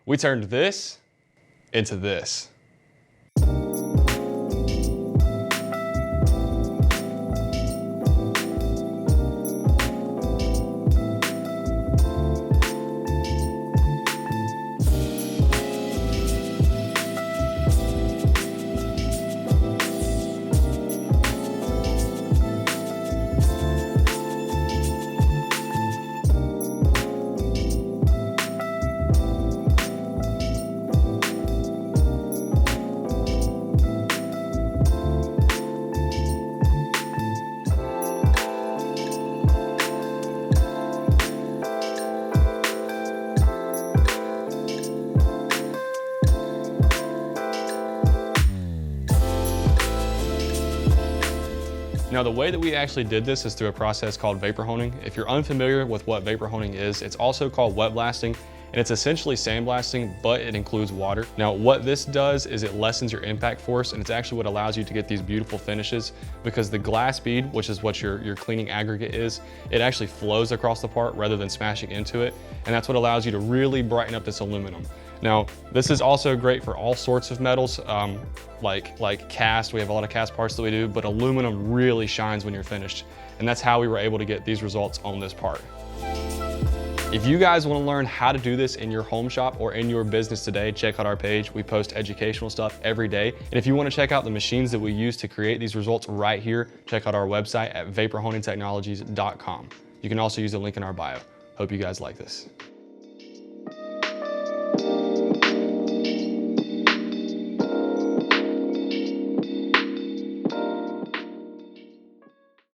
We turned this into this. Now, the way that we actually did this is through a process called vapor honing. If you're unfamiliar with what vapor honing is, it's also called wet blasting, and it's essentially sandblasting, but it includes water. Now, what this does is it lessens your impact force, and it's actually what allows you to get these beautiful finishes, because the glass bead, which is what your cleaning aggregate is, it actually flows across the part rather than smashing into it, and that's what allows you to really brighten up this aluminum. Now, this is also great for all sorts of metals, like cast. We have a lot of cast parts that we do, but aluminum really shines when you're finished. And that's how we were able to get these results on this part. If you guys want to learn how to do this in your home shop or in your business today, check out our page. We post educational stuff every day. And if you want to check out the machines that we use to create these results right here, check out our website at vaporhoningtechnologies.com. You can also use the link in our bio. Hope you guys like this.